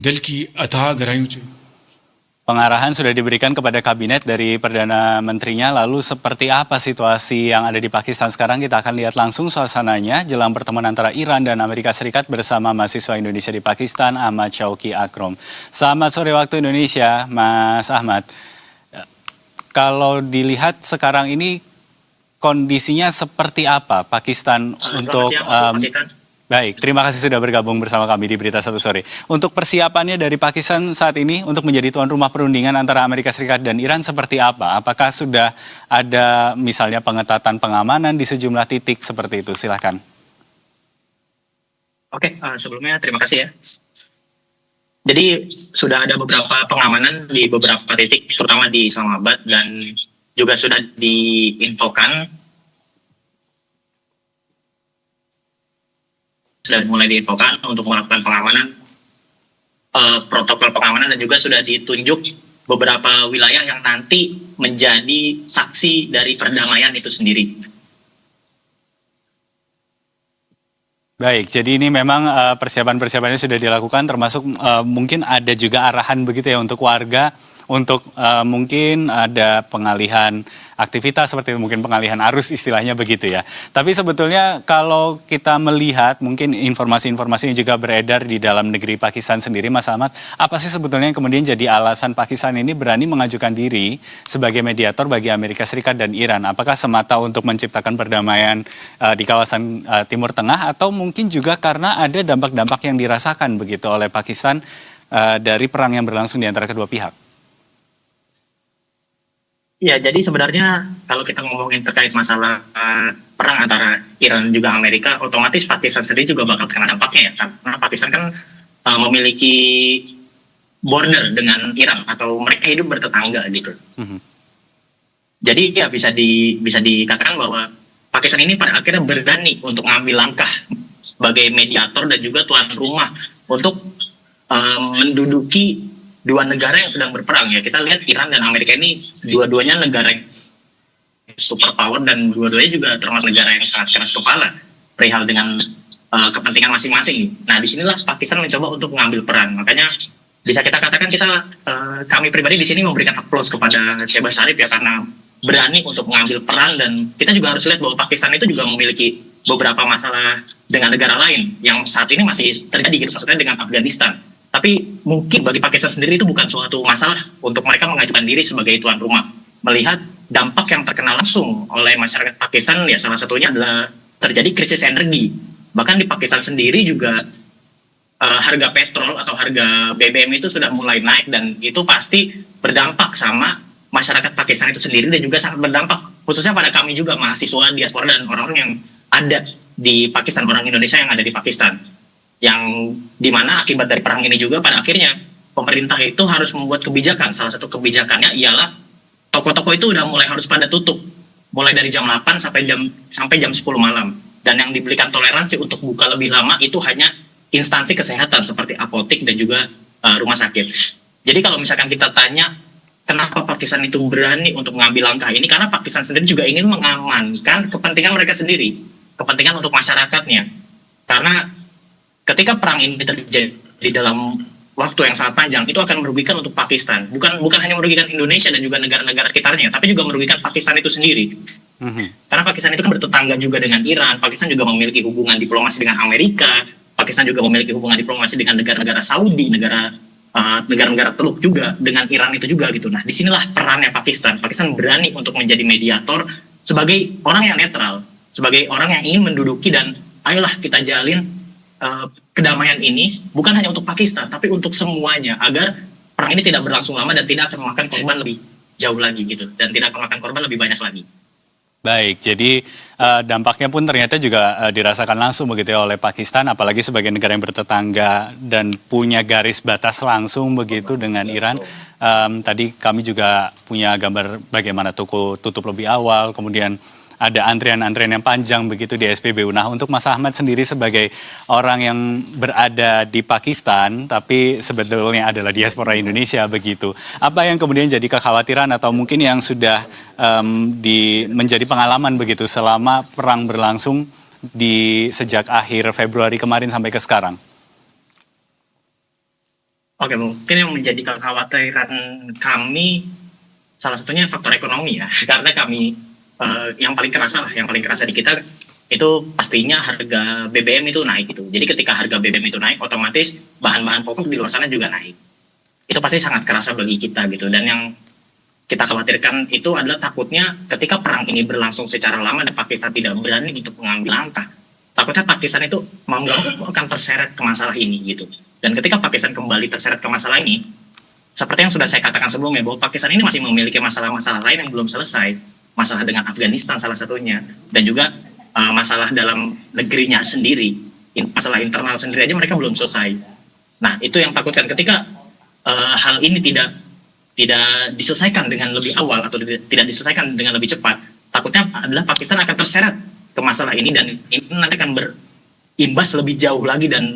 दिल की अथाह गहराइयों से Pengarahan sudah diberikan kepada kabinet dari Perdana Menterinya, lalu seperti apa situasi yang ada di Pakistan sekarang? Kita akan lihat langsung suasananya jelang pertemuan antara Iran dan Amerika Serikat bersama mahasiswa Indonesia di Pakistan, Ahmad Syauqi Akrom. Selamat sore waktu Indonesia, Mas Ahmad. Kalau dilihat sekarang ini kondisinya seperti apa Pakistan untuk... Baik, terima kasih sudah bergabung bersama kami di Berita Satu Sore. Untuk persiapannya dari Pakistan saat ini untuk menjadi tuan rumah perundingan antara Amerika Serikat dan Iran seperti apa? Apakah sudah ada misalnya pengetatan pengamanan di sejumlah titik seperti itu? Silahkan. Oke, sebelumnya terima kasih ya. Jadi sudah ada beberapa pengamanan di beberapa titik, terutama di Islamabad, dan juga sudah diinfokan untuk melakukan pengamanan, protokol pengamanan, dan juga sudah ditunjuk beberapa wilayah yang nanti menjadi saksi dari perdamaian itu sendiri. Baik, jadi ini memang persiapan-persiapannya sudah dilakukan, termasuk mungkin ada juga arahan begitu ya untuk warga, untuk mungkin ada pengalihan aktivitas seperti mungkin pengalihan arus istilahnya begitu ya. Tapi sebetulnya kalau kita melihat mungkin informasi-informasi yang juga beredar di dalam negeri Pakistan sendiri, Mas Ahmad, apa sih sebetulnya yang kemudian jadi alasan Pakistan ini berani mengajukan diri sebagai mediator bagi Amerika Serikat dan Iran? Apakah semata untuk menciptakan perdamaian di kawasan Timur Tengah, atau mungkin juga karena ada dampak-dampak yang dirasakan begitu oleh Pakistan dari perang yang berlangsung di antara kedua pihak? Ya, jadi sebenarnya kalau kita ngomongin terkait masalah perang antara Iran dan juga Amerika, otomatis Pakistan sendiri juga bakal kena dampaknya ya, karena Pakistan kan memiliki border dengan Iran, atau mereka hidup bertetangga gitu. Jadi ya bisa dikatakan bahwa Pakistan ini pada akhirnya berani untuk mengambil langkah sebagai mediator dan juga tuan rumah untuk menduduki dua negara yang sedang berperang ya. Kita lihat Iran dan Amerika ini dua-duanya negara yang superpower, dan dua-duanya juga termasuk negara yang sangat keras kepala perihal dengan kepentingan masing-masing. Nah, disinilah Pakistan mencoba untuk mengambil peran. Makanya bisa kita katakan kami pribadi di sini memberikan aplaus kepada Shehbaz Sharif ya, karena berani untuk mengambil peran. Dan kita juga harus lihat bahwa Pakistan itu juga memiliki beberapa masalah dengan negara lain yang saat ini masih terjadi gitu, maksudnya dengan Afghanistan. Tapi mungkin bagi Pakistan sendiri itu bukan suatu masalah untuk mereka mengajukan diri sebagai tuan rumah. Melihat dampak yang terkena langsung oleh masyarakat Pakistan, ya salah satunya adalah terjadi krisis energi. Bahkan di Pakistan sendiri juga harga petrol atau harga BBM itu sudah mulai naik, dan itu pasti berdampak sama masyarakat Pakistan itu sendiri, dan juga sangat berdampak khususnya pada kami juga, mahasiswa diaspora dan orang-orang yang ada di Pakistan, orang Indonesia yang ada di Pakistan. Yang dimana akibat dari perang ini juga pada akhirnya pemerintah itu harus membuat kebijakan. Salah satu kebijakannya ialah toko-toko itu udah mulai harus pada tutup, mulai dari jam 8 sampai jam 10 malam. Dan yang diberikan toleransi untuk buka lebih lama itu hanya instansi kesehatan seperti apotek dan juga rumah sakit. Jadi kalau misalkan kita tanya kenapa Pakistan itu berani untuk mengambil langkah ini, karena Pakistan sendiri juga ingin mengamankan kepentingan mereka sendiri, kepentingan untuk masyarakatnya. Karena ketika perang ini terjadi dalam waktu yang sangat panjang, itu akan merugikan untuk Pakistan. Bukan hanya merugikan Indonesia dan juga negara-negara sekitarnya, tapi juga merugikan Pakistan itu sendiri. Karena Pakistan itu kan bertetangga juga dengan Iran, Pakistan juga memiliki hubungan diplomasi dengan Amerika, Pakistan juga memiliki hubungan diplomasi dengan negara-negara Saudi, negara-negara Teluk juga, dengan Iran itu juga gitu. Nah, disinilah perannya Pakistan. Pakistan berani untuk menjadi mediator sebagai orang yang netral, sebagai orang yang ingin menduduki, dan ayolah kita jalin kedamaian ini bukan hanya untuk Pakistan, tapi untuk semuanya, agar perang ini tidak berlangsung lama dan tidak akan memakan korban lebih jauh lagi gitu, dan tidak akan memakan korban lebih banyak lagi. Baik, jadi dampaknya pun ternyata juga dirasakan langsung begitu ya oleh Pakistan, apalagi sebagai negara yang bertetangga dan punya garis batas langsung begitu dengan Iran. Tadi kami juga punya gambar bagaimana toko tutup lebih awal, kemudian ada antrian-antrian yang panjang begitu di SPBU. Nah, untuk Mas Ahmad sendiri sebagai orang yang berada di Pakistan, tapi sebetulnya adalah diaspora Indonesia begitu. Apa yang kemudian jadi kekhawatiran atau mungkin yang sudah menjadi pengalaman begitu selama perang berlangsung di sejak akhir Februari kemarin sampai ke sekarang? Oke, mungkin yang menjadi kekhawatiran kami salah satunya faktor ekonomi ya, karena kami yang paling kerasa lah, yang paling kerasa di kita itu pastinya harga BBM itu naik gitu. Jadi ketika harga BBM itu naik, otomatis bahan-bahan pokok di luar sana juga naik. Itu pasti sangat kerasa bagi kita gitu. Dan yang kita khawatirkan itu adalah takutnya ketika perang ini berlangsung secara lama dan Pakistan tidak berani untuk mengambil langkah, takutnya Pakistan itu mau nggak mau akan terseret ke masalah ini gitu. Dan ketika Pakistan kembali terseret ke masalah ini, seperti yang sudah saya katakan sebelumnya, bahwa Pakistan ini masih memiliki masalah-masalah lain yang belum selesai. Masalah dengan Afghanistan salah satunya, dan juga masalah dalam negerinya sendiri, masalah internal sendiri aja mereka belum selesai. Nah, itu yang takutkan ketika hal ini tidak diselesaikan dengan lebih awal atau tidak diselesaikan dengan lebih cepat, takutnya adalah Pakistan akan terseret ke masalah ini dan ini nanti akan berimbas lebih jauh lagi dan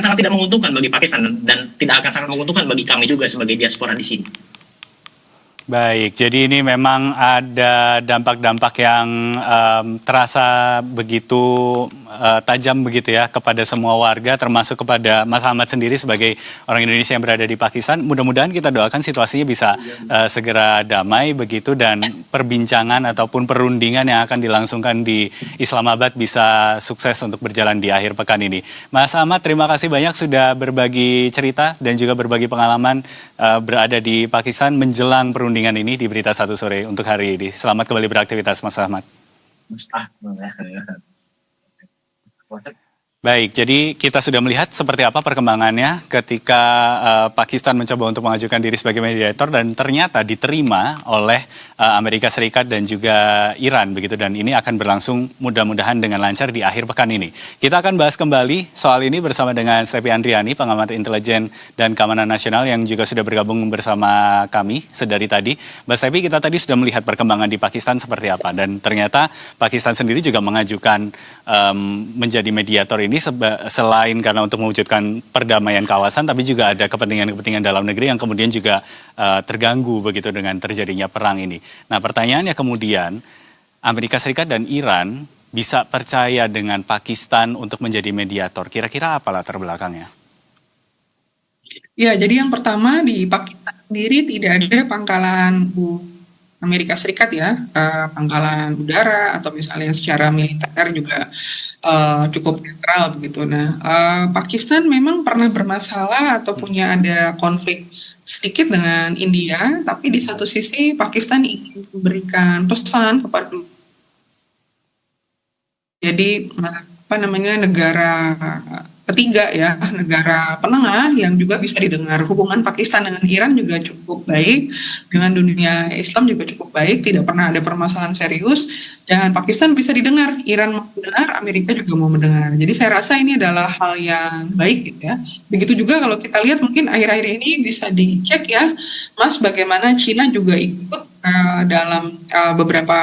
sangat tidak menguntungkan bagi Pakistan dan tidak akan sangat menguntungkan bagi kami juga sebagai diaspora di sini. Baik, jadi ini memang ada dampak-dampak yang terasa begitu tajam begitu ya kepada semua warga, termasuk kepada Mas Ahmad sendiri sebagai orang Indonesia yang berada di Pakistan. Mudah-mudahan kita doakan situasinya bisa segera damai begitu dan perbincangan ataupun perundingan yang akan dilangsungkan di Islamabad bisa sukses untuk berjalan di akhir pekan ini. Mas Ahmad, terima kasih banyak sudah berbagi cerita dan juga berbagi pengalaman berada di Pakistan menjelang perundingan ini di Berita Satu Sore untuk hari ini. Selamat kembali beraktivitas, Mas Ahmad. Baik, jadi kita sudah melihat seperti apa perkembangannya ketika Pakistan mencoba untuk mengajukan diri sebagai mediator dan ternyata diterima oleh Amerika Serikat dan juga Iran begitu, dan ini akan berlangsung mudah-mudahan dengan lancar di akhir pekan ini. Kita akan bahas kembali soal ini bersama dengan Stepi Andriani, pengamat intelijen dan keamanan nasional yang juga sudah bergabung bersama kami sedari tadi. Mbak Stepi, kita tadi sudah melihat perkembangan di Pakistan seperti apa dan ternyata Pakistan sendiri juga mengajukan menjadi mediator ini selain karena untuk mewujudkan perdamaian kawasan, tapi juga ada kepentingan-kepentingan dalam negeri yang kemudian juga terganggu begitu dengan terjadinya perang ini. Nah, pertanyaannya kemudian, Amerika Serikat dan Iran bisa percaya dengan Pakistan untuk menjadi mediator. Kira-kira apa latar belakangnya? Ya, jadi yang pertama di Pakistan sendiri tidak ada pangkalan Amerika Serikat ya, pangkalan udara atau misalnya secara militer juga cukup netral begitu. Nah, Pakistan memang pernah bermasalah atau punya ada konflik sedikit dengan India, tapi di satu sisi Pakistan ingin memberikan pesan kepada negara ketiga ya, negara penengah yang juga bisa didengar. Hubungan Pakistan dengan Iran juga cukup baik, dengan dunia Islam juga cukup baik, tidak pernah ada permasalahan serius, dan Pakistan bisa didengar, Iran mau mendengar, Amerika juga mau mendengar. Jadi saya rasa ini adalah hal yang baik gitu ya. Begitu juga kalau kita lihat mungkin akhir-akhir ini bisa dicek ya, Mas, bagaimana Cina juga ikut dalam beberapa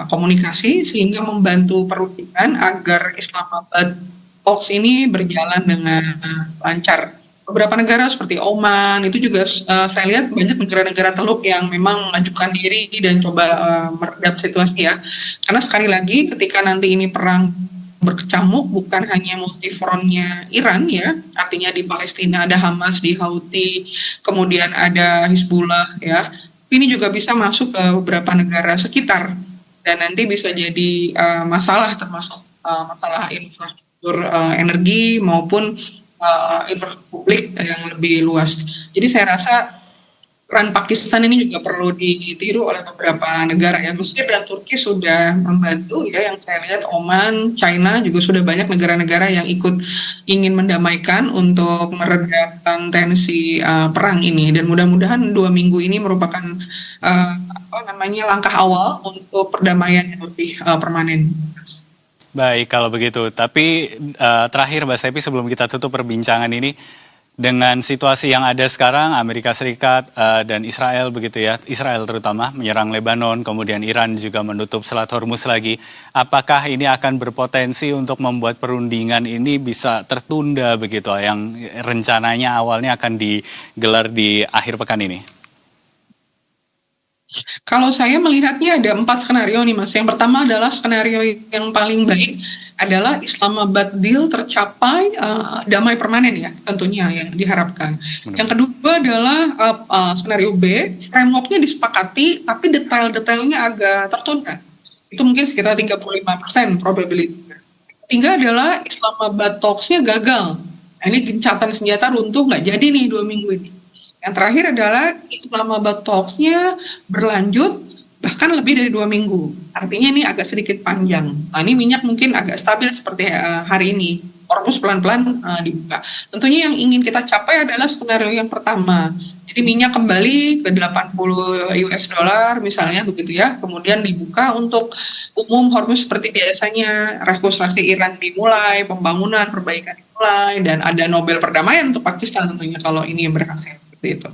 komunikasi sehingga membantu perundingan agar Islamabad talks ini berjalan dengan lancar. Beberapa negara seperti Oman itu juga saya lihat banyak negara-negara Teluk yang memang mengajukan diri dan coba meredam situasi ya. Karena sekali lagi ketika nanti ini perang berkecamuk bukan hanya multifrontnya Iran ya, artinya di Palestina ada Hamas, di Houthi, kemudian ada Hizbullah ya. Ini juga bisa masuk ke beberapa negara sekitar dan nanti bisa jadi masalah termasuk masalah infrastruktur energi maupun infrastruktur publik yang lebih luas. Jadi saya rasa peran Pakistan ini juga perlu ditiru oleh beberapa negara ya. Mesir dan Turki sudah membantu ya, yang saya lihat Oman, China juga sudah banyak negara-negara yang ikut ingin mendamaikan untuk meredakan tensi perang ini, dan mudah-mudahan 2 minggu ini merupakan langkah awal untuk perdamaian yang lebih permanen. Baik, kalau begitu. Tapi terakhir Mbak Stepi sebelum kita tutup perbincangan ini, dengan situasi yang ada sekarang, Amerika Serikat dan Israel begitu ya, Israel terutama menyerang Lebanon, kemudian Iran juga menutup Selat Hormuz lagi. Apakah ini akan berpotensi untuk membuat perundingan ini bisa tertunda begitu, yang rencananya awalnya akan digelar di akhir pekan ini? Kalau saya melihatnya ada 4 skenario nih Mas. Yang pertama adalah skenario yang paling baik adalah Islamabad deal tercapai damai permanen ya tentunya yang diharapkan. Yang kedua adalah skenario B, frameworknya disepakati tapi detail-detailnya agak tertunda. Itu mungkin sekitar 35% probability. Ketiga adalah Islamabad talks-nya gagal. Nah, ini gencatan senjata runtuh nggak jadi nih 2 minggu ini. Yang terakhir adalah Islamabad talks-nya berlanjut bahkan lebih dari 2 minggu. Artinya ini agak sedikit panjang. Nah, ini minyak mungkin agak stabil seperti hari ini. Hormuz pelan-pelan dibuka. Tentunya yang ingin kita capai adalah skenario yang pertama. Jadi minyak kembali ke 80 US dollar misalnya begitu ya. Kemudian dibuka untuk umum Hormuz seperti biasanya. Rekonstruksi Iran dimulai, pembangunan, perbaikan dimulai, dan ada Nobel perdamaian untuk Pakistan tentunya kalau ini yang berhasil seperti itu.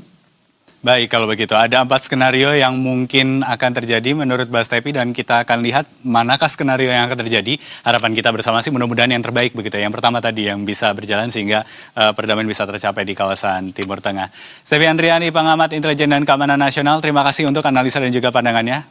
Baik, kalau begitu ada 4 skenario yang mungkin akan terjadi menurut Mbak Stepi dan kita akan lihat manakah skenario yang akan terjadi. Harapan kita bersama sih mudah-mudahan yang terbaik begitu. Yang pertama tadi yang bisa berjalan sehingga perdamaian bisa tercapai di kawasan Timur Tengah. Stepi Andriani, pengamat intelijen dan keamanan nasional, terima kasih untuk analisa dan juga pandangannya.